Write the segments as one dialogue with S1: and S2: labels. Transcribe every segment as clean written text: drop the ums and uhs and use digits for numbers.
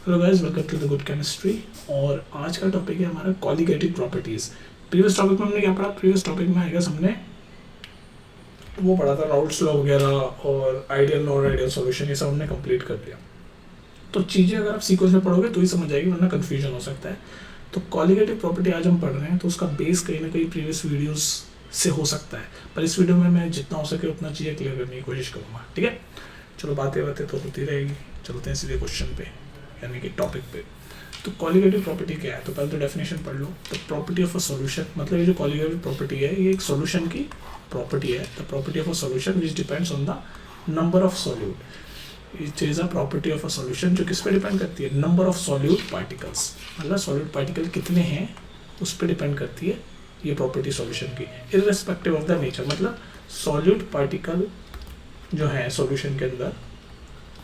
S1: Hello guys, welcome to the good chemistry. और आज का टॉपिक है हमारा कॉलिगेटिव प्रॉपर्टीज। प्रीवियस टॉपिक में हमने क्या पढ़ा? प्रीवियस टॉपिक में आएगा हमने वो पढ़ा था राउल्ट्स लॉ वगैरह और आइडियल नॉन आइडियल सॉल्यूशन, ये सब हमने कंप्लीट कर दिया। तो चीज़ें अगर आप सीक्वेंस में पढ़ोगे तो ही समझ आएगी, वरना कन्फ्यूजन हो सकता है। तो कॉलिगेटिव प्रॉपर्टी आज हम पढ़ रहे हैं, तो उसका बेस कहीं ना कहीं प्रीवियस वीडियोस से हो सकता है, पर इस वीडियो में मैं जितना हो सके उतना चीज़ें क्लियर करने की कोशिश करूँगा। ठीक है, चलो बातें तो होती रहेगी। चलते हैं सीधे क्वेश्चन पे, यानी कि टॉपिक पे। तो कॉलिगेटिव प्रॉपर्टी क्या है? तो पहले तो डेफिनेशन पढ़ लो। तो प्रॉपर्टी ऑफ अ सॉल्यूशन, मतलब ये जो कॉलिगेटिव प्रॉपर्टी है ये एक सॉल्यूशन की प्रॉपर्टी है। The property of a solution which depends on the number of solute. It is a property of a solution जो किस पे डिपेंड करती है? नंबर ऑफ सॉल्यूट पार्टिकल्स, मतलब सॉल्यूट पार्टिकल कितने हैं उस पर डिपेंड करती है ये प्रॉपर्टी सॉल्यूशन की, इररेस्पेक्टिव ऑफ द नेचर। मतलब सॉल्यूट पार्टिकल जो है सॉल्यूशन के अंदर,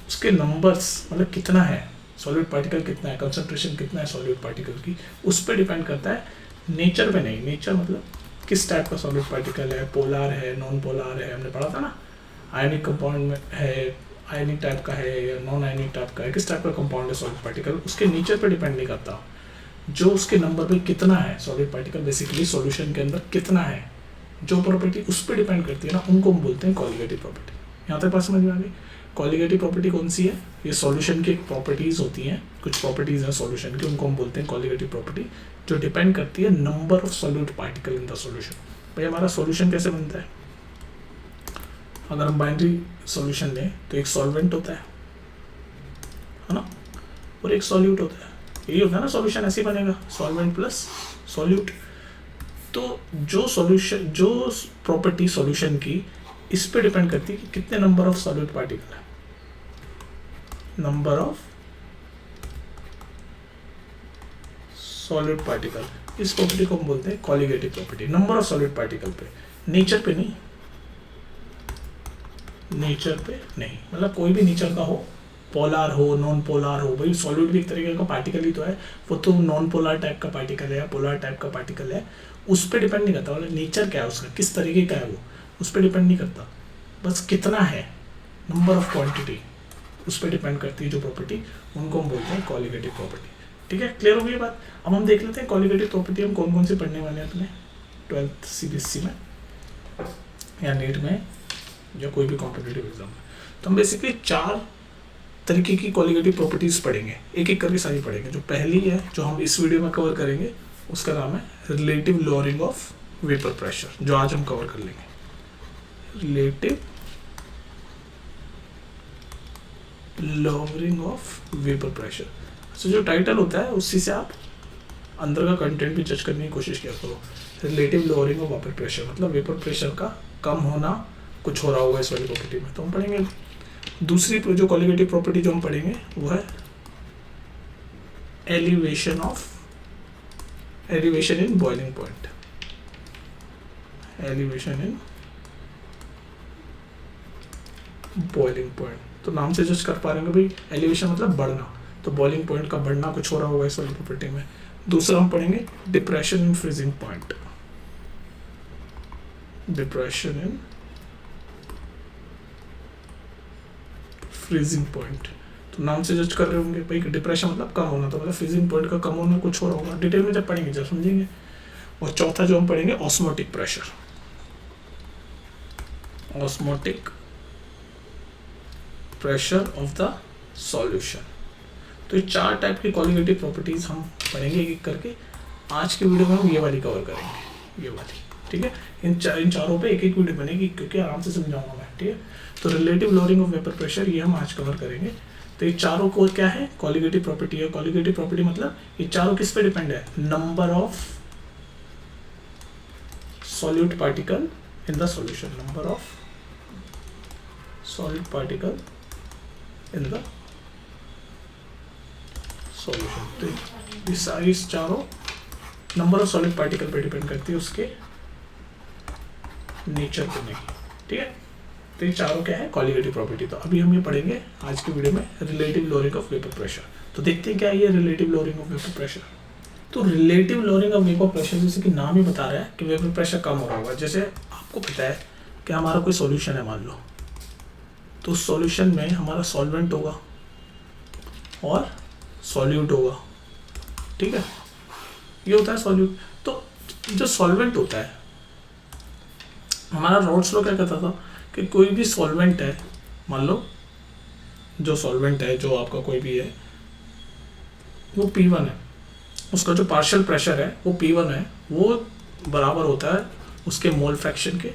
S1: उसके नंबर्स, मतलब कितना है सॉल्यूट पार्टिकल, कितना है कंसंट्रेशन, कितना है सॉल्यूट पार्टिकल की, उस पर डिपेंड करता है, नेचर पे नहीं। नेचर मतलब किस टाइप का सॉल्यूट पार्टिकल है, पोलर है, नॉन पोलर है, हमने पढ़ा था ना। आयनिक कंपाउंड में है, आयनिक टाइप का है या नॉन आयनिक टाइप का है, किस टाइप का कंपाउंड है सॉल्यूट पार्टिकल, उसके नेचर पे डिपेंड नहीं करता। जो उसके नंबर पे कितना है सॉल्यूट पार्टिकल, बेसिकली सॉल्यूशन के अंदर कितना है, जो प्रॉपर्टी उस पर डिपेंड करती है ना, उनको हम बोलते हैं कॉलिगेटिव प्रॉपर्टी। यहाँ तक बात समझ में आ गई? कॉलिगेटिव प्रॉपर्टी कौन सी है? ये सॉल्यूशन की एक प्रॉपर्टीज होती हैं, कुछ प्रॉपर्टीज हैं सॉल्यूशन की, उनको हम बोलते हैं कॉलिगेटिव प्रॉपर्टी, जो डिपेंड करती है number of solute particle in the solution. भाई हमारा सॉल्यूशन कैसे बनता है? अगर हम बाइनरी सॉल्यूशन लें तो एक सॉल्वेंट होता है ना, और एक सॉल्यूट होता है। यही होता है ना सॉल्यूशन, ऐसे ही बनेगा, सॉल्वेंट प्लस सॉल्यूट। तो जो सॉल्यूशन, जो प्रॉपर्टी सॉल्यूशन की इस पे डिपेंड करती है कि कितने नंबर ऑफ सॉल्यूट पार्टिकल है। नंबर ऑफ सॉल्यूट पार्टिकल, इस प्रॉपर्टी को हम बोलते हैं colligative property. Number of solute particle पे, नेचर पे नहीं, नेचर पे नहीं, मतलब कोई भी नेचर का हो, पोलर हो, नॉन पोलर हो। भाई सॉल्यूट भी एक तरीके का पार्टिकल ही तो है, वो तो नॉन पोलर टाइप का पार्टिकल है या पोलर टाइप का पार्टिकल है, उस पर डिपेंड नहीं करता। मतलब नेचर क्या है उसका, किस तरीके का है वो, उस पर डिपेंड नहीं करता। बस कितना है, नंबर ऑफ क्वांटिटी, उस पर डिपेंड करती है जो प्रॉपर्टी, उनको हम बोलते हैं कॉलिगेटिव प्रॉपर्टी। ठीक है, क्लियर हो गई बात? अब हम देख लेते हैं कॉलिगेटिव प्रॉपर्टी हम कौन कौन से पढ़ने वाले हैं अपने 12th CBSE में या नीट में या कोई भी कॉम्पिटिटिव एग्जाम में। तो हम बेसिकली 4 तरीके की कॉलिगेटिव प्रॉपर्टीज पढ़ेंगे, एक एक करके सारी पढ़ेंगे। जो पहली है, जो हम इस वीडियो में कवर करेंगे, उसका नाम है relative lowering of vapour pressure, जो आज हम कवर कर लेंगे। Relative lowering of vapour pressure. तो जो टाइटल होता है उसी से आप अंदर का कंटेंट भी जज करने की कोशिश किया करो। Relative lowering of vapour pressure मतलब वेपर प्रेशर का कम होना, कुछ हो रहा होगा इस वाली प्रॉपर्टी में, तो हम पढ़ेंगे। दूसरी जो कॉलिगेटिव प्रॉपर्टी जो हम पढ़ेंगे वो है elevation in boiling point. Elevation in boiling point, तो नाम से जज कर पा रहे हैं भाई, एलिवेशन मतलब बढ़ना, तो बॉइलिंग पॉइंट का बढ़ना, कुछ हो रहा होगा इस वाली प्रॉपर्टी में। दूसरा हम पढ़ेंगे depression in freezing point. Depression in freezing point, तो नाम से जज कर रहे होंगे भाई, डिप्रेशन मतलब कम होना, तो मतलब फ्रीजिंग पॉइंट का कम होना, कुछ हो रहा होगा। डिटेल में जब पढ़ेंगे जब समझेंगे। और चौथा जो हम पढ़ेंगे osmotic pressure. Osmotic pressure of the solution. तो ये 4 टाइप की कॉलिगेटिव प्रॉपर्टीज हम पढ़ेंगे एक एक करके। आज के वीडियो में हम ये वाली कवर करेंगे, ये वाली। ठीक है, इन चारों पे एक एक वीडियो बनेगी, क्योंकि आराम से समझाऊंगा मैं। ठीक है, तो relative lowering of vapour pressure ये हम आज कवर करेंगे। तो ये चारों को क्या है? कॉलिगेटिव प्रॉपर्टी है। कॉलिगेटिव प्रॉपर्टी मतलब ये चारों किस पे डिपेंड है? Number of solute particle in the solution. Number of solute particle in the solution. तो ये सारी चारों नंबर ऑफ सॉलिड पार्टिकल पे डिपेंड करती है, उसके नेचर पे नहीं। ठीक है, तो ये चारों क्या है? Colligative property. तो अभी हम ये पढ़ेंगे आज की वीडियो में relative lowering of vapour pressure. तो देखते हैं क्या है ये relative lowering of vapour pressure. तो relative lowering of vapour pressure, जैसे कि नाम ही बता रहा है कि वेपर प्रेशर कम हो रहा होगा। जैसे आपको पता है कि हमारा कोई सॉल्यूशन है मान लो, तो उस सॉल्यूशन में हमारा सॉल्वेंट होगा और सॉल्यूट होगा, ठीक है, ये होता है सॉल्यूट। तो जो सॉल्वेंट होता है, हमारा राउल्ट्स लॉ क्या कहता था कि कोई भी सॉल्वेंट है, मान लो जो सॉल्वेंट है, जो आपका कोई भी है, वो P1 है, उसका जो पार्शियल प्रेशर है वो P1 है, वो बराबर होता है उसके मोल फ्रैक्शन के,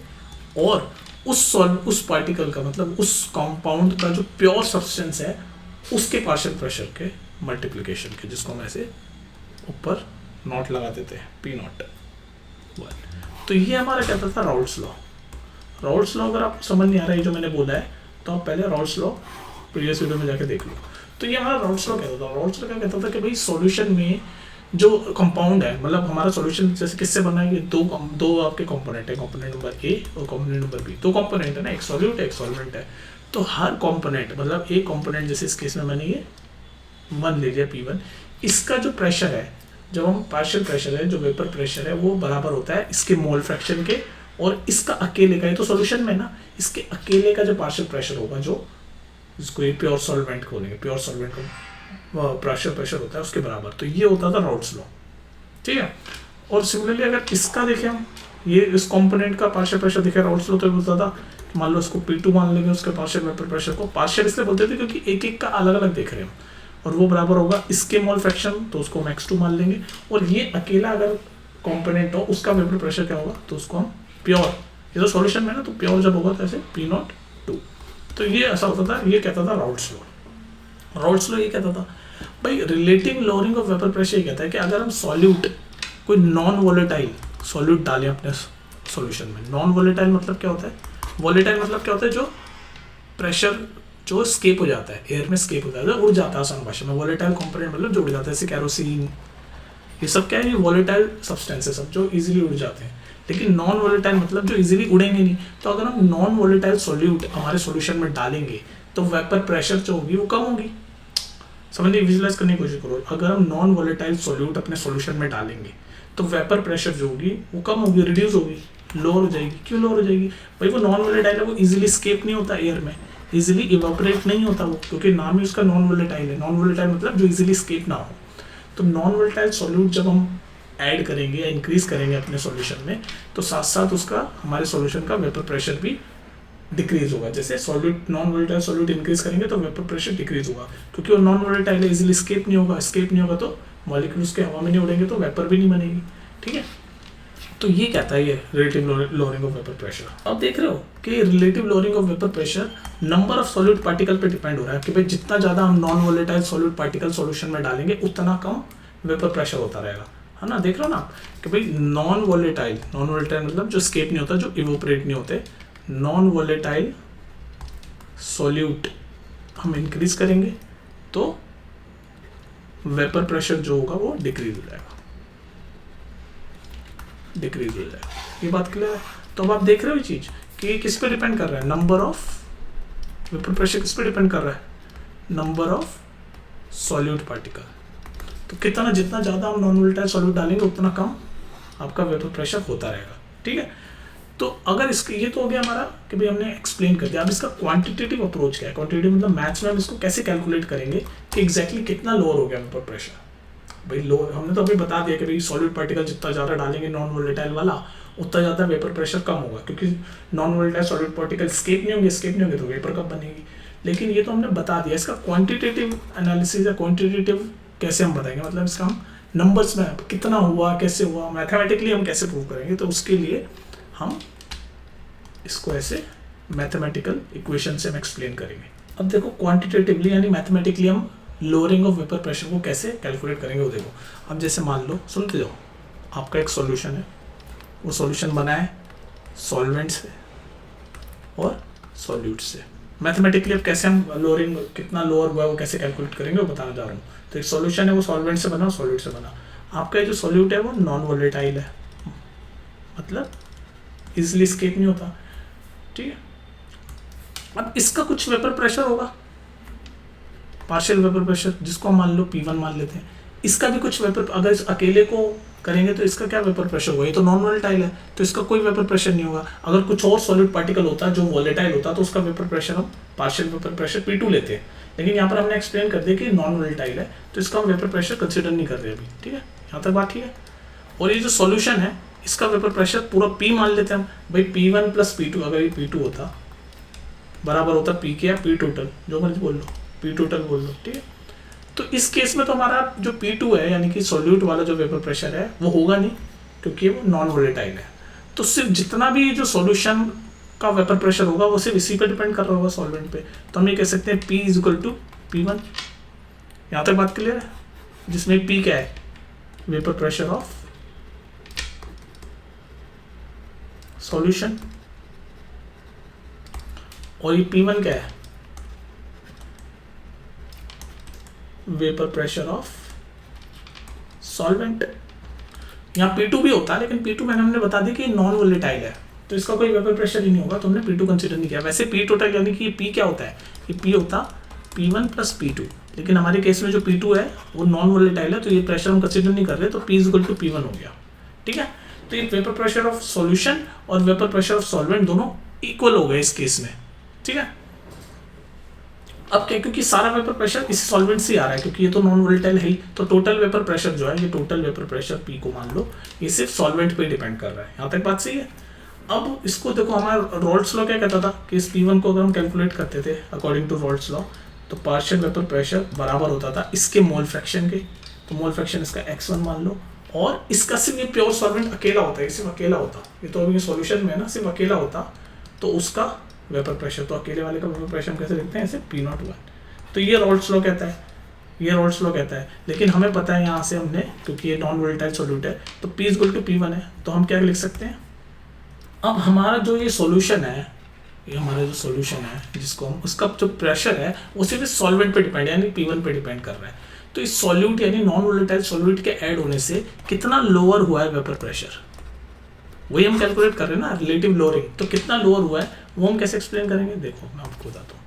S1: और उस पार्टिकल का मतलब उस कंपाउंड का जो प्योर सब्सटेंस है उसके पार्शियल प्रेशर के मल्टीप्लिकेशन के, जिसको हम ऐसे ऊपर नॉट लगा देते हैं, P0 1। तो ये हमारा कहता था राउल्ट्स लॉ। राउल्ट्स लॉ अगर आपको समझ नहीं आ रहा है जो मैंने बोला है, तो आप पहले राउल्ट्स लॉ प्रीवियस वीडियो में जाके देख लो। तो ये हमारा राउल्ट्स लॉ कहता था। राउल्ट्स लॉ क्या कहता था कि भाई सॉल्यूशन में जो कंपाउंड है, मतलब हमारा सॉल्यूशन जैसे किससे बना है, ये दो आपके कंपोनेंट है, कंपोनेंट नंबर ए और कंपोनेंट नंबर बी, दो कंपोनेंट है ना, एक सॉल्यूट है एक सॉल्वेंट है। तो हर कंपोनेंट मतलब एक कंपोनेंट, जैसे इस केस में मैंने ये 1 ले लिया P1, इसका जो प्रेशर है, जब हम पार्शियल प्रेशर है, जो वेपर प्रेशर है, वो बराबर होता है इसके मोल फ्रैक्शन के, और इसका अकेले का, ये तो सॉल्यूशन में ना, इसके अकेले का जो पार्शियल प्रेशर होगा, जो इसको ये प्योर सॉल्वेंट खोलेंगे, प्योर सॉल्वेंट का प्रेशर होता है उसके बराबर। तो ये होता था राउल्ट्स लॉ, ठीक है। और सिमिलरली अगर इसका देखें हम, ये इस कंपोनेंट का पार्शियल प्रेशर देखें राउल्ट्स लॉ, तो बोलता था मान लो इसको P2 मान लेंगे, उसके पार्शियल वेपर प्रेशर को, पार्शियल इसलिए बोलते थे क्योंकि एक एक का अलग अलग देख रहे हैं, और वो बराबर होगा इसके मोल फ्रैक्शन, तो उसको हम x2 मान लेंगे, और ये अकेला अगर कंपोनेंट हो उसका वेपर प्रेशर क्या होगा, तो उसको हम प्योर, ये तो सॉल्यूशन में ना, तो प्योर जब होगा तो ऐसे P0 2। तो ये ऐसा होता था, ये कहता था राउल्ट्स लॉ। राउल्ट्स लॉ ये कहता था भाई relative lowering of vapour pressure, ये कहता है कि अगर हम सॉल्यूट, कोई नॉन वोलेटाइल सॉल्यूट डालें अपने सॉल्यूशन में, नॉन वोलेटाइल मतलब क्या होता है, वोलेटाइल मतलब क्या होता है, जो प्रेशर जो स्केप हो जाता है, एयर में स्केप हो जाता है, उड़ जाता है आसान भाषा में। वोलेटाइल कंपोनेंट मतलब जो उड़ जाता है, जैसे कैरोसिन, ये सब क्या है, ये वोलेटाइल सब्सटेंस है सब, जो इजीली उड़ जाते हैं। लेकिन नॉन वोलेटाइल मतलब जो इजीली उड़ेंगे नहीं। तो अगर हम नॉन वोलेटाइल सॉल्यूट हमारे सॉल्यूशन में डालेंगे तो वेपर प्रेशर जो होगी वो कम होगी। समझिए, विजुलाइज करने की कोशिश करो। अगर हम नॉन वोलेटाइल सॉल्यूट अपने सॉल्यूशन में डालेंगे तो वेपर प्रेशर जो होगी वो कम होगी, रिड्यूस होगी, लोअर हो जाएगी। क्यों लोअर हो जाएगी भाई, वो नॉन वोलेटाइल है, वो इजीली स्केप नहीं होता एयर में, इजीली इवेपोरेट नहीं होता वो, क्योंकि नाम ही उसका नॉन वोलेटाइल है। नॉन वोलेटाइल मतलब जो इजीली स्केप ना हो। तो नॉन वोलेटाइल सॉल्यूट जब हम ऐड करेंगे या इंक्रीज करेंगे अपने सॉल्यूशन में, तो साथ साथ उसका हमारे सॉल्यूशन का वेपर प्रेशर भी डिक्रीज होगा। जैसे solute, non volatile solute increase करेंगे तो वेपर प्रेशर डिक्रीज होगा, क्योंकि वो नॉन वोलेटाइल है, इजीली स्केप नहीं होगा। स्केप नहीं होगा तो मॉलिक्यूल्स के हवा में नहीं उड़ेंगे, तो वेपर भी नहीं बनेगी, ठीक है। तो ये कहता है ये relative lowering of vapour pressure. आप देख रहे हो कि relative lowering of vapour pressure number of solute particle पे डिपेंड हो रहा है, कि भाई जितना ज़्यादा हम non volatile solute particle solution में डालेंगे उतना कम वेपर प्रेशर होता रहेगा, है ना। देख रहे हो ना कि भाई नॉन वोलेटाइल मतलब जो स्केप नहीं होता, जो इवोपरेट नहीं होते, नॉन वोलेटाइल सॉल्यूट हम इंक्रीज करेंगे तो वेपर प्रेशर जो होगा वो डिक्रीज हो जाएगा, ये बात क्लियर है। तो अब आप देख रहे हो ये चीज कि किस पे डिपेंड कर रहा है, नंबर ऑफ वेपर प्रेशर किस पे डिपेंड कर रहा है, नंबर ऑफ सॉल्यूट पार्टिकल। तो कितना, जितना ज़्यादा हम नॉन वोलेटाइल सॉल्यूट डालेंगे उतना कम आपका वेपर प्रेशर होता रहेगा, ठीक है। तो अगर इसके, ये तो हो गया हमारा कि भाई हमने एक्सप्लेन कर दिया। अब इसका क्वांटिटेटिव अप्रोच क्या है, क्वांटिटेटिव मतलब मैथ्स में हम इसको कैसे कैलकुलेट करेंगे कि एग्जैक्टली कितना लोअर हो गया वेपर प्रेशर। भाई लोअर हमने तो अभी बता दिया कि भाई सॉलिड पार्टिकल जितना ज़्यादा डालेंगे नॉन वोलेटाइल वाला, उतना ज़्यादा वेपर प्रेशर कम होगा, क्योंकि non volatile solid particle escape नहीं होंगे तो वेपर कब बनेगी। लेकिन ये तो हमने बता दिया। इसका क्वांटिटेटिव एनालिसिस या क्वांटिटेटिव कैसे हम बताएंगे, मतलब इसका हम नंबर्स में कितना हुआ, कैसे हुआ, मैथमेटिकली हम कैसे प्रूव करेंगे। तो उसके लिए हम इसको ऐसे मैथमेटिकल इक्वेशन से हम एक्सप्लेन करेंगे। अब देखो क्वांटिटेटिवली यानी मैथमेटिकली हम लोअरिंग ऑफ वेपर प्रेशर को कैसे कैलकुलेट करेंगे वो देखो। अब जैसे मान लो, सुनते जाओ, आपका एक सॉल्यूशन है, वो सॉल्यूशन बना है सॉल्वेंट से और सॉल्यूट से। मैथमेटिकली अब कैसे हम लोअरिंग, कितना लोअर हुआ है वो कैसे कैलकुलेट करेंगे वो बताना जा रहा हूँ। तो एक सॉल्यूशन है वो सॉल्वेंट से बना, सॉल्यूट से बना। आपका जो सॉल्यूट है वो नॉन वोलेटाइल है, मतलब इजिली स्केप नहीं होता, ठीक है। अब इसका कुछ वेपर प्रेशर होगा, पार्शियल वेपर प्रेशर, जिसको हम मान लो P1 मान लेते हैं। इसका भी कुछ वेपर, अगर इस अकेले को करेंगे तो इसका क्या वेपर प्रेशर होगा, ये तो नॉन वोलेटाइल है तो इसका कोई वेपर प्रेशर नहीं होगा। अगर कुछ और सॉलिड पार्टिकल होता जो वोलेटाइल होता तो उसका वेपर प्रेशर हम पार्शियल वेपर प्रेशर P2 लेते हैं, लेकिन यहाँ पर हमने एक्सप्लेन कर दिया कि नॉन वोलेटाइल है, तो इसका हम वेपर प्रेशर कंसिडर नहीं कर रहे अभी, ठीक है, यहाँ तक बात ठीक है। और ये जो सॉल्यूशन है इसका वेपर प्रेशर पूरा P मान लेते हैं हम, भाई P1 प्लस P2, अगर ये P2 होता बराबर होता P के या P टोटल, जो मर्जी बोल लो, P टोटल बोल लो, ठीक है। तो इस केस में तो हमारा जो P2 है यानी कि सॉल्यूट वाला जो वेपर प्रेशर है वो होगा नहीं, क्योंकि वो नॉन वोलेटाइल है। तो सिर्फ जितना भी जो सॉल्यूशन का वेपर प्रेशर होगा वो सिर्फ इसी पे डिपेंड कर रहा होगा, सॉल्वेंट पे। तो हम ये कह सकते हैं P is equal to P1। यहाँ तक बात क्लियर है, जिसमें P क्या है, वेपर प्रेशर ऑफ सॉल्यूशन, और ये P1 क्या है, वेपर प्रेशर ऑफ सॉल्वेंट। यहाँ P2 भी होता है, लेकिन P2 मैंने हमने बता दिया कि नॉन वोलेटाइल है, तो इसका कोई वेपर प्रेशर ही नहीं होगा, तो हमने P2 कंसीडर नहीं किया। वैसे P टोटल यानी कि P क्या होता है, ये P होता P1 प्लस P2, लेकिन हमारे केस में जो P2 है वो नॉन वोलेटाइल है, तो ये प्रेशर हम कंसीडर नहीं कर रहे, तो P is equal to P1 हो गया, ठीक है। तो ये वेपर प्रेशर ऑफ सॉल्यूशन और वेपर प्रेशर ऑफ सॉल्वेंट दोनों इक्वल हो गए इस केस में, ठीक है। अब क्या, क्योंकि सारा वेपर प्रेशर इसी सॉल्वेंट से आ रहा है, क्योंकि ये तो नॉन वोलेटाइल है ही, तो टोटल वेपर प्रेशर जो है, ये टोटल वेपर प्रेशर P को मान लो, ये सिर्फ सॉल्वेंट पे डिपेंड कर रहा है। यहाँ तक बात सही है। अब इसको देखो, हमारा रॉल्स लॉ क्या कहता था कि इस P1 को अगर हम कैलकुलेट करते थे अकॉर्डिंग टू रॉल्स लॉ, तो पार्शियल वेपर प्रेशर बराबर होता था इसके मोल फ्रैक्शन के, तो मोल फ्रैक्शन इसका x1 मान लो, और इसका सिर्फ ये प्योर सॉल्वेंट अकेला होता है, सिर्फ अकेला होता, ये तो अभी सॉल्यूशन में है ना, सिर्फ अकेला होता, तो उसका वेपर प्रेशर, तो अकेले वाले का वेपर प्रेशर हम कैसे लिखते हैं, ऐसे P01। तो ये रॉल्स लॉ कहता है, ये रॉल्स लॉ कहता है, लेकिन हमें पता है यहाँ से हमने, क्योंकि ये नॉन वोलेटाइल सॉल्यूट है, तो P इक्वल टू P1 है, तो हम क्या लिख सकते हैं, अब हमारा जो ये सॉल्यूशन है, ये हमारा जो सॉल्यूशन है जिसको हम, उसका जो प्रेशर है वो सिर्फ सॉल्वेंट पे डिपेंड यानी P1 पे डिपेंड कर रहा है। तो इस सॉल्यूट यानी नॉन वोलेटाइल सॉल्यूट के ऐड होने से कितना लोअर हुआ है वेपर प्रेशर, वही हम कैलकुलेट कर रहे हैं ना, रिलेटिव लोअरिंग। तो कितना लोअर हुआ है वो हम कैसे एक्सप्लेन करेंगे, देखो मैं आपको बताता हूँ।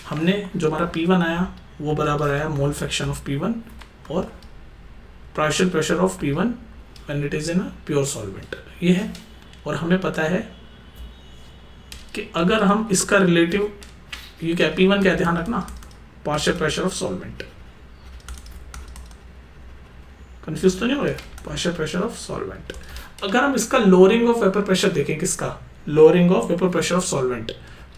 S1: हमने जो हमारा P1 आया वो बराबर आया मोल फ्रैक्शन ऑफ P1 और partial pressure of P1 when it is in a pure solvent, ये है। और हमें पता है कि अगर हम इसका रिलेटिव, ये क्या P1 क्या, ध्यान रखना, partial pressure of solvent, confuse तो नहीं हो रहे, पार्शियल प्रेशर ऑफ सॉल्वेंट। अगर हम इसका लोअरिंग ऑफ वेपर प्रेशर देखें, किसका lowering of vapour pressure of solvent,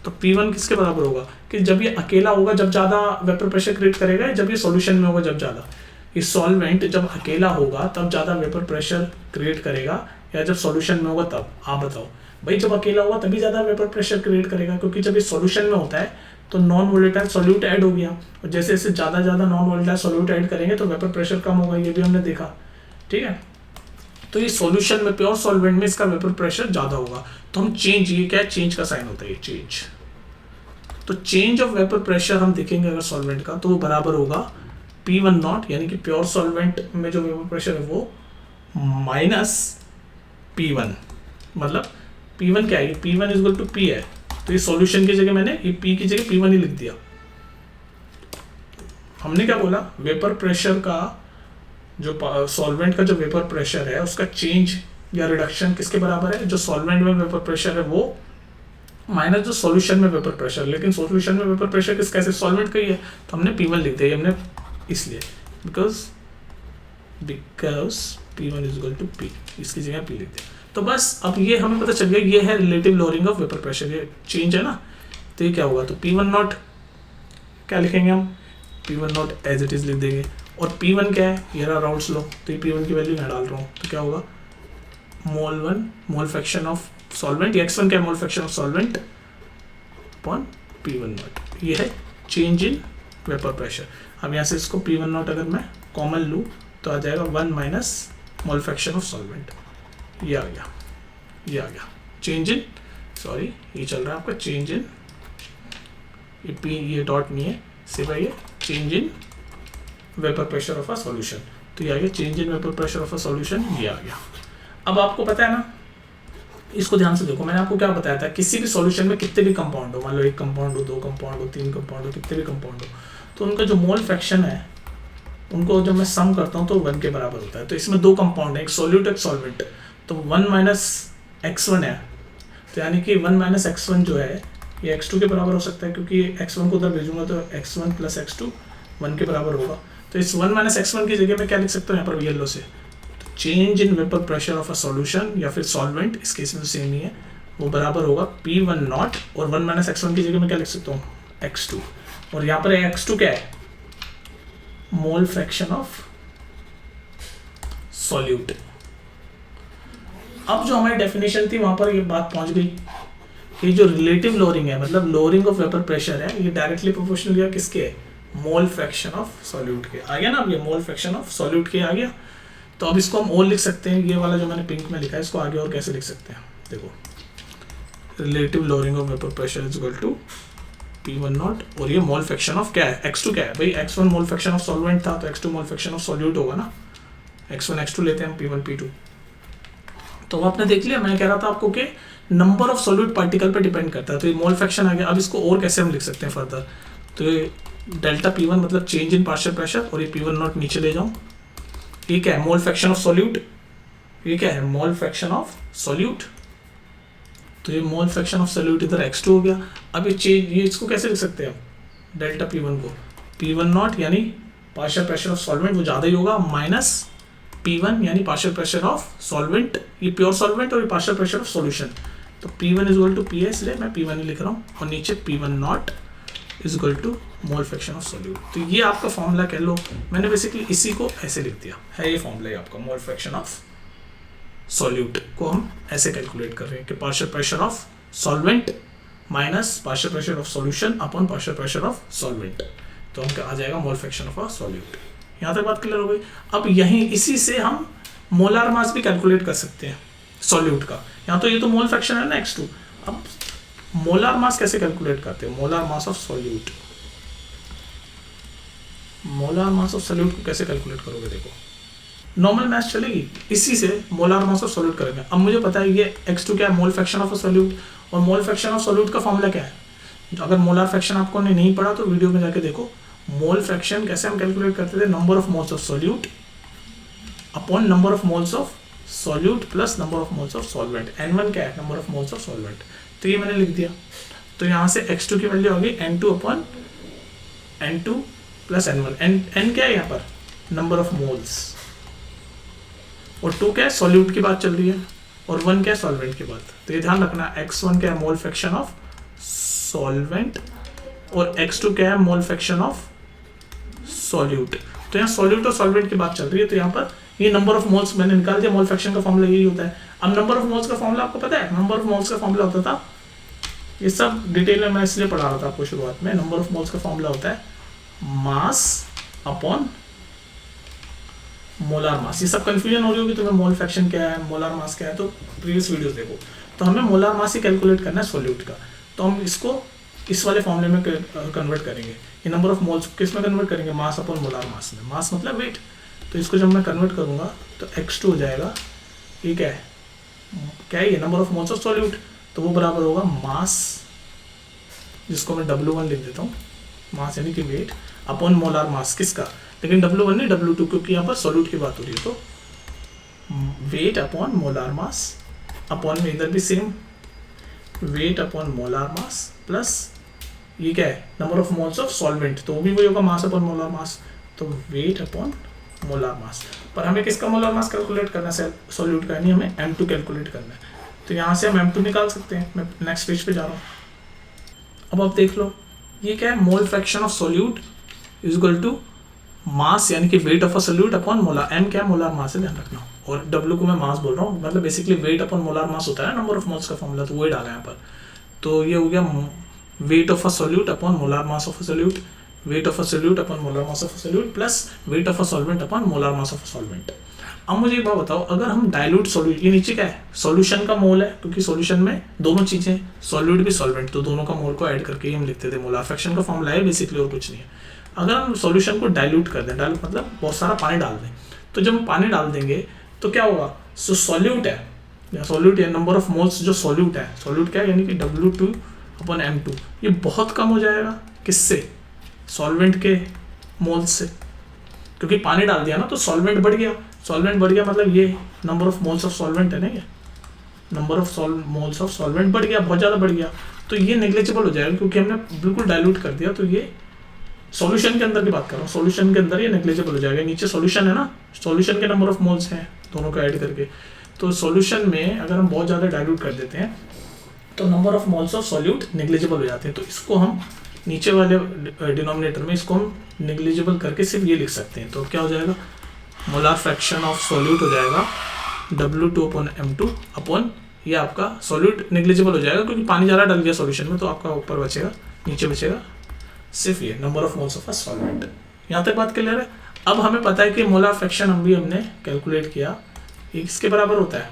S1: तो P1 किसके बराबर होगा कि जब ये अकेला होगा जब ज़्यादा वेपर प्रेशर क्रिएट करेगा, जब ये सॉल्यूशन में होगा जब ज़्यादा, ये सॉल्वेंट जब अकेला होगा तब ज़्यादा वेपर प्रेशर क्रिएट करेगा या जब सॉल्यूशन में होगा तब, आप बताओ भाई। जब अकेला होगा तभी ज़्यादा वेपर प्रेशर क्रिएट करेगा, क्योंकि जब ये सॉल्यूशन में होता है तो नॉन वोलेटाइल सॉल्यूट ऐड हो गया, और जैसे जैसे ज़्यादा नॉन वोलेटाइल सॉल्यूट ऐड करेंगे तो वेपर प्रेशर कम होगा, ये भी हमने देखा, ठीक है। तो ये सॉल्यूशन में प्योर सॉल्वेंट में इसका वेपर प्रेशर ज़्यादा होगा, तो हम चेंज, ये क्या है, चेंज का साइन होता है, ये चेंज। तो चेंज ऑफ वेपर प्रेशर हम देखेंगे अगर सॉल्वेंट का, तो वो बराबर होगा P1 नॉट, यानी कि प्योर सॉल्वेंट में जो वेपर प्रेशर है वो माइनस P1, मतलब P1 क्या है, P1 is equal to P है, तो ये सॉल्यूशन की जगह मैंने ये P की जगह P1 ही लिख दिया। हमने क्या बोला, वेपर प्रेशर का जो सॉल्वेंट का जो वेपर प्रेशर है उसका चेंज या रिडक्शन किसके बराबर है, जो सॉल्वेंट में वेपर प्रेशर है वो माइनस जो सॉल्यूशन में वेपर प्रेशर, लेकिन सॉल्यूशन में वेपर प्रेशर किसका है, सॉल्वेंट का ही है, तो हमने P1 लिख दिया, हमने इसलिए because P1 is equal to P, इसकी जगह P लिख दिया। तो बस अब ये हमें पता चल गया, ये है relative lowering of vapour pressure, ये चेंज है ना, तो ये क्या होगा, तो P1 नॉट क्या लिखेंगे हम, P1 not as it is लिख देंगे, और P1 क्या है, ये रहा राउल्स लॉ, तो ये P1 की वैल्यू मैं डाल रहा हूँ, तो क्या होगा मोल 1 मोल फ्रैक्शन ऑफ सॉल्वेंट, x1 क्या है, mole fraction of solvent upon P1 not, ये है चेंज इन वेपर प्रेशर। अब यहाँ से इसको P1 नॉट अगर मैं कॉमन लूँ तो आ जाएगा 1 minus mole fraction of solvent, ये आ गया, ये आ गया चेंज इन, सॉरी ये चल रहा है आपका चेंज इन, ये P ये डॉट नहीं है, सिर्फ ये change in vapour pressure of a solution, तो ये आ गया change in vapour pressure of a solution, ये आ गया। अब आपको पता है ना, इसको ध्यान से देखो, मैंने आपको क्या बताया था, किसी भी सॉल्यूशन में कितने भी कंपाउंड हो, मान लो 1 कंपाउंड हो, 2 कंपाउंड हो, 3 कंपाउंड हो, कितने भी कंपाउंड हो, तो उनका जो मोल फ्रैक्शन है उनको जब मैं सम करता हूँ तो 1 के बराबर होता है। तो इसमें 2 कंपाउंड है, एक सॉल्यूट एक सॉल्वेंट, तो 1 माइनस x1 है, तो यानी कि 1 माइनस x1 जो है ये x2 के बराबर हो सकता है, क्योंकि x1 को उधर भेजूंगा तो x1 प्लस x2 1 के बराबर होगा। तो इस 1 माइनस x1 की जगह मैं क्या लिख सकता हूँ यहाँ पर येलो से, change in vapour pressure of a solution या फिर सॉल्वेंट, इस केस में तो सेम ही है, वो बराबर होगा P1 नॉट, और 1 माइनस x1 की जगह मैं क्या लिख सकता हूँ x2, और यहाँ पर x2 क्या है, मोल फ्रैक्शन ऑफ सॉल्यूट। अब जो हमारी डेफिनेशन थी वहां पर ये बात पहुंच गई कि जो रिलेटिव लोअरिंग है, मतलब लोअरिंग ऑफ वेपर प्रेशर है, ये डायरेक्टली प्रोपोर्शनल गया किसके, मोल फ्रैक्शन ऑफ सॉल्यूट के। आ गया ना, अब ये मोल फ्रैक्शन ऑफ सॉल्यूट के आ गया। तो अब इसको हम और लिख सकते हैं, ये वाला जो मैंने पिंक में लिखा है इसको आगे और कैसे लिख सकते हैं, देखो relative lowering of vapour pressure is equal to P1 not, और ये मोल फ्रैक्शन ऑफ क्या है, x2 क्या है भाई, x1 mole fraction of solvent था तो x2 mole fraction of solute होगा ना, x1 x2 लेते हैं हम, P1 P2। तो आपने देख लिया, मैं कह रहा था आपको कि नंबर ऑफ सॉल्यूट पार्टिकल पे डिपेंड करता है, तो ये मोल फ्रैक्शन आ गया। अब इसको और कैसे हम लिख सकते हैं फर्दर, तो ये डेल्टा P1 मतलब चेंज इन पार्शियल प्रेशर, और ये P1 नॉट नीचे ले जाऊं, ये क्या है, मोल फ्रैक्शन ऑफ सॉल्यूट, ये क्या है, मोल फ्रैक्शन ऑफ सॉल्यूट, तो ये मोल फ्रैक्शन ऑफ सॉल्यूट इधर x2 हो गया। अब ये चेंज, ये इसको कैसे लिख सकते हैं हम, डेल्टा P1 को P1 नॉट यानी पार्शियल प्रेशर ऑफ सॉल्वेंट वो ज़्यादा ही होगा, माइनस P1 यानी पार्शियल प्रेशर ऑफ सॉल्वेंट, ये प्योर सॉल्वेंट और ये पार्शियल प्रेशर ऑफ सॉल्यूशन, तो P1 is equal to PS, इसलिए मैं P1 ही लिख रहा हूँ, और नीचे P1 not is equal to mole fraction of solute. तो ये आपका फॉर्मूला कह लो, मैंने बेसिकली इसी को ऐसे लिख दिया है, ये फॉर्मूला है आपका, मोल फ्रैक्शन ऑफ सॉल्यूट को हम ऐसे कैलकुलेट कर रहे हैं कि partial pressure of solvent minus partial pressure of solution upon partial pressure of solvent, तो हम आ जाएगा मोल फ्रैक्शन ऑफ अ सॉल्यूट। यहाँ तक बात क्लियर हो गई। अब यहीं इसी से हम मोलार मास भी कैलकुलेट कर सकते हैं सॉल्यूट का। यहाँ तो ये तो मोल फ्रैक्शन है ना x2, अब मोलार मास कैसे कैलकुलेट करते हैं, molar mass of solute, molar mass of solute को कैसे कैलकुलेट करोगे, देखो नॉर्मल मैथ चलेगी, इसी से मोलार मास ऑफ सॉल्यूट करेंगे। अब मुझे पता है ये x2 क्या है, मोल फ्रैक्शन ऑफ सॉल्यूट, और मोल फ्रैक्शन ऑफ सॉल्यूट का फॉर्मूला क्या है, अगर मोलार फ्रैक्शन आपको नहीं पढ़ा तो वीडियो में जाके देखो। मोल फ्रैक्शन कैसे हम कैलकुलेट करते थे, number of moles of solute upon number of moles of solute plus number of moles of solvent, n1 क्या है, number of moles of solvent, तो ये मैंने लिख दिया। तो यहाँ से x2 की वैल्यू होगी n2 upon n2 plus n1, n क्या है यहाँ पर, नंबर ऑफ मोल्स, और 2 क्या है, सॉल्यूट की बात चल रही है, और 1 क्या है, सॉल्वेंट की बात। तो ये ध्यान रखना, x1 क्या है, मोल फ्रैक्शन ऑफ सॉल्वेंट, और x2 क्या है, मोल फ्रैक्शन ऑफ सॉल्यूट। तो यहाँ सॉल्यूट और सॉल्वेंट की बात चल रही है, तो यहाँ पर ये नंबर ऑफ मोल्स मैंने निकाल दिया, मोल फ्रैक्शन का फॉर्मूला यही होता है। अब नंबर ऑफ मोल्स का फॉर्मूला आपको पता है, नंबर ऑफ मोल्स का फॉर्मूला होता था, ये सब डिटेल में मैं इसलिए पढ़ा रहा था आपको शुरुआत में, नंबर ऑफ मोल्स का फॉर्मूला होता है मास अपॉन मोलार मास। ये सब कंफ्यूजन हो रही होगी तुम्हें, मोल फ्रैक्शन क्या है, मोलार मास क्या है, तो प्रीवियस वीडियोस देखो। तो हमें मोलार मास ही कैलकुलेट करना है सॉल्यूट का, तो हम इसको इस वाले फॉर्मूले में कन्वर्ट करेंगे। ये नंबर ऑफ मोल्स किस में कन्वर्ट करेंगे, मास अपॉन मोलार मास में, मास मतलब वेट। तो इसको जब मैं कन्वर्ट करूँगा तो x2 हो जाएगा, ये क्या है, क्या है ये, number of moles of solute, तो वो बराबर होगा मास, जिसको मैं W1 लिख देता हूँ, मास यानी कि वेट अपॉन मोलार मास किसका, लेकिन W1 नहीं W2, क्योंकि यहाँ पर सॉल्यूट की बात हो रही है, तो weight upon molar mass upon में इधर भी same weight upon molar mass plus ये क्या है, number of moles of solvent, तो वो भी वही होगा मास अपॉन मोलार मास, तो वेट अपॉन मोलार मास। पर हमें किसका मोलार मास कैलकुलेट करना है, सॉल्यूट का, नहीं हमें M2 कैलकुलेट करना है। तो यहाँ से हम M2 निकाल सकते हैं। मैं नेक्स्ट पेज पे जा रहा हूँ। अब आप देख लो, ये क्या है, mole fraction of solute is equal to mass यानी कि weight of a solute upon molar, M क्या है, मोलार मास है, ध्यान रखना, और W को मैं मास बोल रहा हूँ, मतलब basically weight upon molar mass होता है नंबर ऑफ मोल्स का फॉर्मूला, तो वही डाला है यहाँ पर। तो ये हो गया wait of a solute upon molar mass of a solute, wait of a solute upon molar mass of a solute plus wait of a solvent upon molar mass of a solvent. अब मुझे एक बात बताओ, अगर हम dilute solute, ये नीचे क्या है, सॉल्यूशन का मोल है, क्योंकि सॉल्यूशन में दोनों चीजें, सॉल्यूट भी सॉल्वेंट, तो दोनों का मोल को ऐड करके हम लिखते थे, मोलार फ्रैक्शन का फॉर्मूला है बेसिकली, और कुछ नहीं है। अगर हम सॉल्यूशन को डाइल्यूट कर दें, डाइल्यूट मतलब बहुत सारा पानी डाल दें, तो जब हम पानी डाल देंगे तो क्या होगा, सो सॉल्यूट है, सॉल्यूट है, नंबर ऑफ मोल्स जो सॉल्यूट है, सॉल्यूट क्या है यानी कि W2 अपॉन M2, ये बहुत कम हो जाएगा किससे, सॉल्वेंट के मोल्स से, क्योंकि पानी डाल दिया ना, तो सॉल्वेंट बढ़ गया, सॉल्वेंट बढ़ गया मतलब ये number of moles of solvent है ना, ये number of moles of solvent बढ़ गया, बहुत ज़्यादा बढ़ गया। तो ये नेग्लिजिबल हो जाएगा क्योंकि हमने बिल्कुल डाइल्यूट कर दिया। तो ये सॉल्यूशन के अंदर की बात कर रहा हूँ, सॉल्यूशन के अंदर ये नेग्लिजिबल हो जाएगा। नीचे सॉल्यूशन है ना, सॉल्यूशन के नंबर ऑफ मोल्स हैं दोनों को ऐड करके। तो सॉल्यूशन में अगर हम बहुत ज़्यादा डाइल्यूट कर देते हैं तो number of moles of solute negligible हो जाते हैं। तो इसको हम नीचे वाले डिनोमिनेटर में इसको हम नेग्लिजिबल करके सिर्फ ये लिख सकते हैं। तो क्या हो जाएगा, मोलार फ्रैक्शन ऑफ सॉल्यूट हो जाएगा W2/M2 अपॉन ये आपका सॉल्यूट नेग्लिजिबल हो जाएगा क्योंकि पानी ज़्यादा डल गया सॉल्यूशन में। तो आपका ऊपर बचेगा, नीचे बचेगा सिर्फ ये number of moles of a solvent. यहाँ तक बात क्लियर है। अब हमें पता है कि मोलार फ्रैक्शन हमने कैलकुलेट किया, ये किसके बराबर होता है,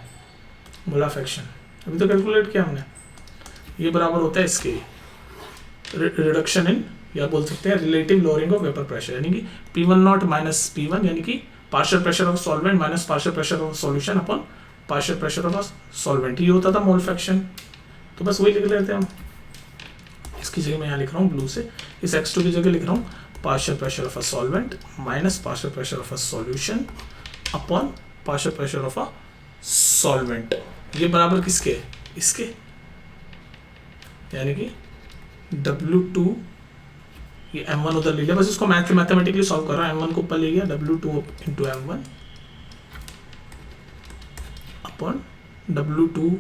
S1: मोलार फ्रैक्शन अभी तो कैलकुलेट किया हमने, ये बराबर होता है इसके रिडक्शन इन, या बोल सकते हैं relative lowering of vapour pressure, यानी कि P1 माइनस P1, यानी कि partial pressure of solvent minus partial pressure of solution upon partial pressure of solvent, ये होता था मोल फ्रैक्शन। तो बस वही लिख लेते हैं हम। इसकी जगह मैं यहाँ लिख रहा हूँ ब्लू से, इस x2 की जगह लिख रहा हूँ partial pressure of a solvent minus partial pressure of a solution upon partial pressure of a solvent. ये बराबर किसके, इसके, यानी कि W2, ये M1 उधर ले लिया, बस इसको मैथमेटिकली सॉल्व कर रहा है। M1 को ऊपर ले गया, W2 into M1 upon W2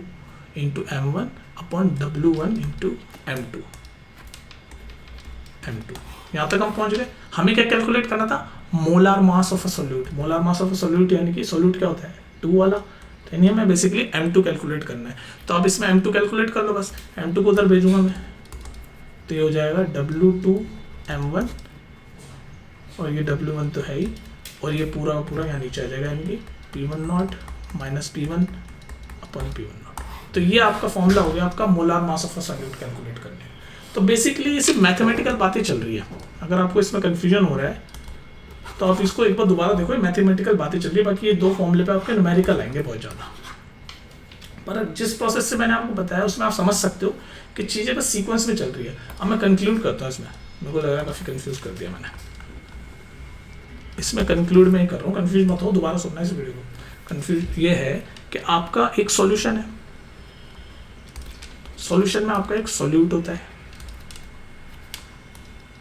S1: into M1 upon W1 into M2। यहाँ तक हम पहुंच गए। हमें क्या कैलकुलेट करना था, molar mass of a solute. Molar mass of a solute यानी कि सॉल्यूट क्या होता है 2 वाला, तो यानी हमें बेसिकली M2 कैलकुलेट करना है। तो आप इसमें M2 कैलकुलेट कर लो, बस M2 को उधर भेजूंगा मैं, तो ये हो जाएगा W2 M1 और ये W1 तो है ही, और ये पूरा पूरा यहाँ नीचे आ जाएगा, यानी कि P1 minus P1 upon P1। तो ये आपका फॉर्मूला हो गया आपका molar mass of a solute calculate करने। तो बेसिकली ये सिर्फ मैथमेटिकल बातें चल रही है। अगर आपको इसमें कन्फ्यूजन हो रहा है तो आप इसको एक बार दोबारा देखो, ये मैथमेटिकल बातें चल रही है। बाकी ये 2 फॉर्मूले पे आपके न्यूमेरिकल आएंगे बहुत ज़्यादा, पर जिस प्रोसेस से मैंने आपको बताया उसमें आप समझ सकते हो कि चीज़ें बस सीक्वेंस में चल रही है। अब मैं कंक्लूड करता हूँ इसमें, मेरे को लग रहा है काफ़ी कंफ्यूज कर दिया मैंने। इसमें कंक्लूड में ही कर रहा हूँ, कंफ्यूज मत हो, दोबारा सुनना इस वीडियो को। कंफ्यूज ये है कि आपका एक सॉल्यूशन है, सॉल्यूशन में आपका एक सॉल्यूट होता है,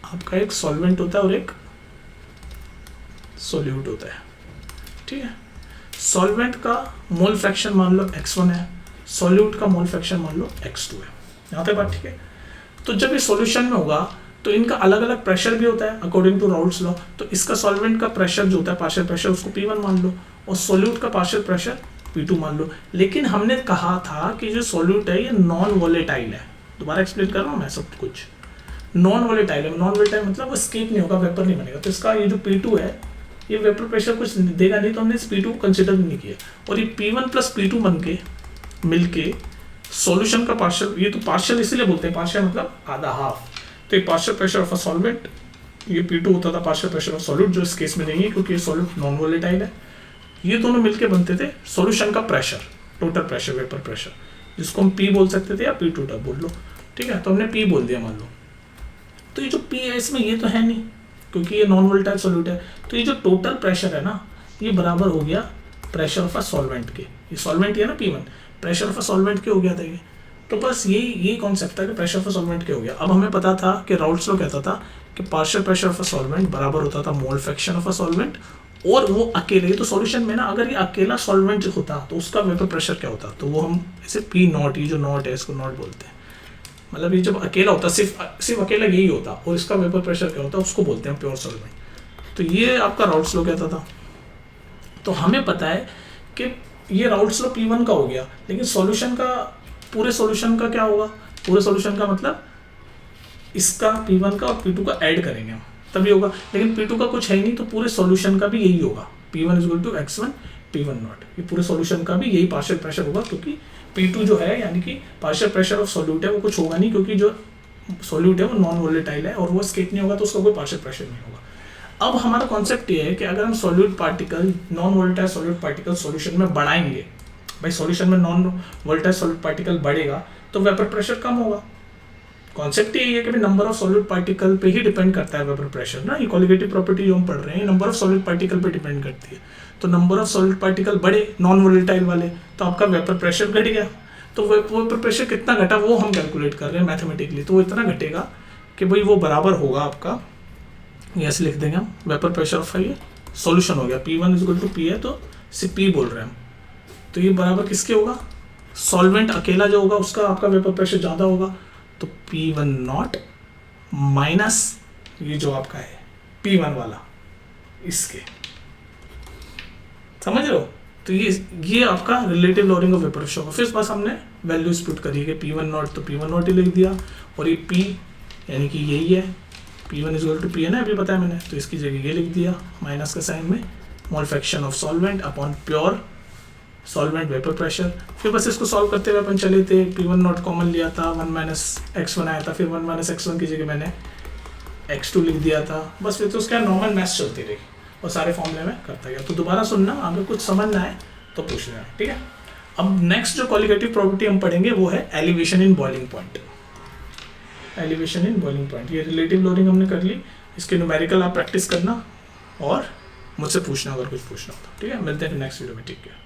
S1: आपका एक सॉल्वेंट होता है और एक सॉल्यूट होता है, ठीक है। सॉल्वेंट का मोल फ्रैक्शन मान लो x1 है, सॉल्यूट का मोल फ्रैक्शन मान लो x2 है। यहाँ तक बात ठीक है। तो जब ये सॉल्यूशन में होगा तो इनका अलग अलग प्रेशर भी होता है अकॉर्डिंग टू राउल्ट्स लॉ। तो इसका सॉल्वेंट का प्रेशर जो होता है पार्शियल प्रेशर, उसको P1 मान लो, और सॉल्यूट का पार्शियल प्रेशर P2 मान लो। लेकिन हमने कहा था कि जो सॉल्यूट है ये नॉन वोलेटाइल है। दोबारा एक्सप्लेन कर रहा हूँ मैं सब कुछ। नॉन वोलेटाइल है, नॉन वोलेटाइल मतलब वो स्केप नहीं होगा, वेपर नहीं बनेगा। तो इसका ये जो P2 है ये वेपर प्रेशर कुछ देगा नहीं, तो हमने इस P2 को कंसिडर नहीं किया। और ये P1 प्लस P2 बन के मिलके सॉल्यूशन का पार्शियल, ये तो पार्शियल इसीलिए बोलते हैं, पार्शियल मतलब आधा, हाफ। तो ये partial pressure of a solvent, ये P2 होता था पार्शियल प्रेशर ऑफ सॉल्यूट, जो इस केस में नहीं है क्योंकि ये सॉल्यूट नॉन वोलेटाइल है। ये दोनों मिलके बनते थे सॉल्यूशन का pressure, total pressure, vapour pressure, जिसको हम P बोल सकते थे या P2 तक बोल लो, ठीक है। तो हमने P बोल दिया मान लो। तो ये जो P है इसमें ये तो है नहीं क्योंकि ये नॉन वोलेटाइल सॉल्यूट है। तो ये जो टोटल प्रेशर है ना, ये बराबर हो गया प्रेशर ऑफ अ सॉल्वेंट के। ये सॉल्वेंट है ना P1, pressure of a solvent के हो गया था ये। तो बस यही कॉन्सेप्ट था कि प्रेशर ऑफ अ सॉल्वेंट के हो गया। अब हमें पता था कि राउल्ट्स लॉ कहता था कि partial pressure of a solvent बराबर होता था मोल फ्रैक्शन ऑफ अ सॉल्वेंट, और वो अकेले, तो सॉल्यूशन में ना अगर ये अकेला सॉल्वेंट होता तो उसका वेपर प्रेशर क्या होता, तो वो हम इसे P0, ये जो नॉट है इसको नॉट बोलते हैं, मतलब ये जब अकेला होता, सिर्फ अकेला यही होता, और इसका वेपर प्रेशर क्या होता है उसको बोलते हैं प्योर सॉल्वेंट। तो ये आपका राउल्ट्स लॉ कहता था। तो हमें पता है कि ये राउल्ट्स लॉ P1 का हो गया, लेकिन सॉल्यूशन का, पूरे सॉल्यूशन का क्या होगा, पूरे सॉल्यूशन का मतलब इसका P1 का और P2 का ऐड करेंगे हम तभी होगा। लेकिन P2 का कुछ है ही नहीं, तो पूरे सॉल्यूशन का भी यही होगा, P1 = x1 P1 नॉट। ये पूरे सॉल्यूशन का भी यही पार्शियल प्रेशर होगा, क्योंकि P2 जो है यानी कि पार्शियल प्रेशर ऑफ सॉल्यूट है वो कुछ होगा नहीं, क्योंकि जो सॉल्यूट है वो नॉन वोलेटाइल है और वो स्केप नहीं होगा, तो उसका कोई पार्शियल प्रेशर नहीं होगा। अब हमारा कॉन्सेप्ट ये है कि अगर हम solute particle, non volatile solute particle solution में बढ़ाएंगे, भाई सॉल्यूशन में नॉन वोलेटाइल सॉल्यूट पार्टिकल बढ़ेगा तो वेपर प्रेशर कम होगा। कॉन्सेप्ट यही है कि नंबर ऑफ सॉल्यूट पार्टिकल पे ही डिपेंड करता है वेपर प्रेशर ना। ये कॉलिगेटिव प्रॉपर्टी जो हम पढ़ रहे हैं नंबर ऑफ सॉल्यूट पार्टिकल पे डिपेंड करती है। तो नंबर ऑफ सॉल्यूट पार्टिकल बढ़े नॉन वोलेटाइल वाले, तो आपका वेपर प्रेशर घट गया। तो वेपर प्रेशर कितना घटा वो हम कैलकुलेट कर रहे हैं मैथमेटिकली, तो वो इतना घटेगा कि भाई वो बराबर होगा आपका, ऐसे लिख देंगे हम, वेपर प्रेशर ऑफ ये सॉल्यूशन हो गया P1 इक्वल टू P है, तो इसे P बोल रहे हैं हम, तो ये बराबर किसके होगा, सॉल्वेंट अकेला जो होगा उसका आपका वेपर प्रेशर ज़्यादा होगा, तो P1 नॉट माइनस ये जो आपका है P1 वाला इसके, समझ रहे हो। तो ये आपका relative loading of vapour pressure होगा। फिर बस हमने वैल्यूज पुट करी है कि P1 नॉट तो P1 नॉट ही लिख दिया, और ये P यानी कि यही है P1 इक्वल टू P है ना, अभी पता है मैंने, तो इसकी जगह ये लिख दिया माइनस का साइन में, मोल fraction of solvent upon pure solvent vapour pressure. फिर बस इसको सॉल्व करते हुए अपन चले थे, P1 नॉट कॉमन लिया था, 1 माइनस x1 आया था, फिर 1 माइनस x1 की जगह मैंने x2 लिख दिया था, बस फिर तो उसका नॉर्मल मैथ्स चलती रही और सारे फॉर्मूले में करता गया। तो दोबारा सुनना, अगर कुछ समझ ना आए तो पूछ लेना, ठीक है। अब नेक्स्ट जो क्वालिटेटिव प्रॉपर्टी हम पढ़ेंगे वो है elevation in boiling point. Elevation in boiling point, ये रिलेटिव लोडिंग हमने कर ली, इसके न्यूमेरिकल आप प्रैक्टिस करना और मुझसे पूछना अगर कुछ पूछना हो तो, ठीक है। मिलते हैं नेक्स्ट वीडियो में, ठीक है।